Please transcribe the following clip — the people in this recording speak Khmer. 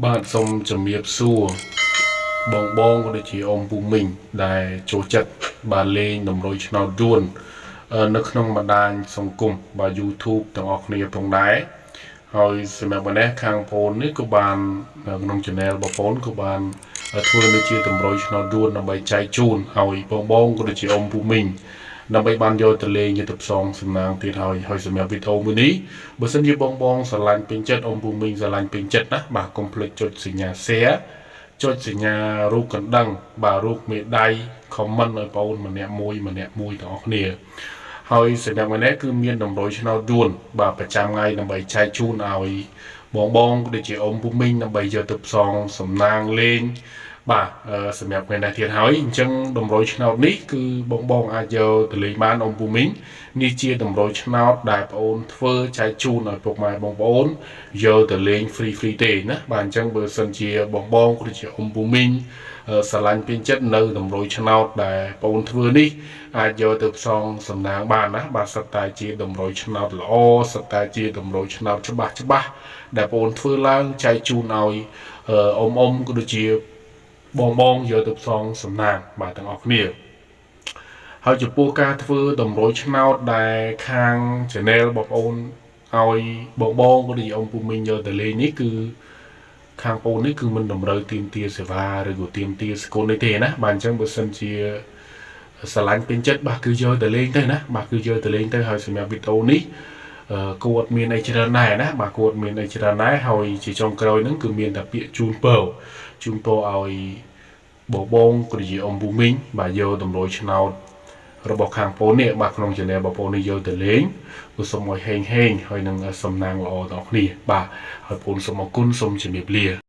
បាទសូមជំរាបសួរបងក៏ដូចជាអ៊ំពូមីងដែលចូលចិត្តបាទលេងតម្រុយឆ្នោតយួននៅក្នុងបណ្ដាញសង្គមបាទ YouTube ទាំងអស់គ្នាផងដែរហើយសម្រាប់នេះខាងប្អូននេះក៏បានក្នុង channel របស់ប្អូនក៏បានធ្វើដូចជាតម្រុយឆ្នោតយួនដើម្បីចែកជូនឲ្យបងក៏ដូចជាអ៊ំពូមីងដើម្បីបានយកទៅលេងទៅផ្សងសំណាងទៀតហើយសម្រាប់វីដេអូមួយនេះបើសិនជាបងស្រឡាញ់ពេញចិត្តអ៊ំពូមីងស្រឡាញ់ពេញចិត្តណាបាទកុំភ្លេចចុចសញ្ញា share ចុចសញ្ញារូបកណ្ដឹងបាទរូបមេដៃ comment ឲ្យបងម្នាក់មួយទាំងអស់គ្នាហើយសម្រាប់ថ្ងៃនេះគឺមានតម្រុយឆ្នោតយួនបាទប្រចាំថ្ងៃដើម្បីចែកជូនឲ្យបងដូចជាអ៊ំពូមីងដើម្បីយកទៅផ្សងសំណាងលេងបាទសម្រាប់ថ្ងៃនេះទៀតហើយអញ្ចឹងតម្រុយឆ្នោតនេះគឺបងអាចយកទៅលេងបានអ៊ំពូមីងនេះជាតម្រុយឆ្នោតដែលបងអូនធ្វើចែកជូនឲ្យពុកម៉ែបងប្អូនយកទៅលេង free ទេណាបាទអញ្ចឹងបើសិនជាបងក៏ជាអ៊ំពូមីងស្រឡាញ់ពេញចិត្តនៅតម្រុយឆ្នោតដែលបងអូនធ្វើនេះអាចយកទៅផ្សងសំណាងបានណាបាទសិតតែជាតម្រុយឆ្នោតល្អសិតតែជាតម្រុយឆ្នោតច្បាស់ដែលបងអូនធ្វើឡើងចែកជូនឲ្យអ៊ំក៏ដូចជាបងយកទៅផ្សងសំណាងបាទទាំងអស់គ្នាហើយចំពោះការធ្វើតម្រុយឆ្នោតដែលខាង channel បងប្អូនឲ្យបងក៏ដូចជាអ៊ំពូមីងយកទៅលេងនេះគឺខាងបងនេះគឺមិនតម្រូវទាមទារសេវាឬក៏ទាមទារសកលនេះទេណាបាទអញ្ចឹងបើសិនជាស្រឡាញ់ពេញចិត្តបាទគឺយកទៅលេងទៅណាបាទគឺយកទៅលេងទៅហើយសម្រាប់វីដេអូនេះគួរអត់មានអីច្រើនដែរណាបាទគួរអត់មានអីច្រើនដែរហើយជាចុងក្រោយហ្នឹងគឺមានតែពាក្យជូនពរឲ្យបងក៏ដូចជាអ៊ំពូមីងបាទយកតម្រុយឆ្នោតរបស់ខាងបងនេះបាទក្នុង channel បងប្អូននេះយកទៅលេងគឺសូមឲ្យហេងហើយនឹងសំណាងល្អដល់គ្នាបាទហើយបងសូមអរគុណសូមជម្រាបលា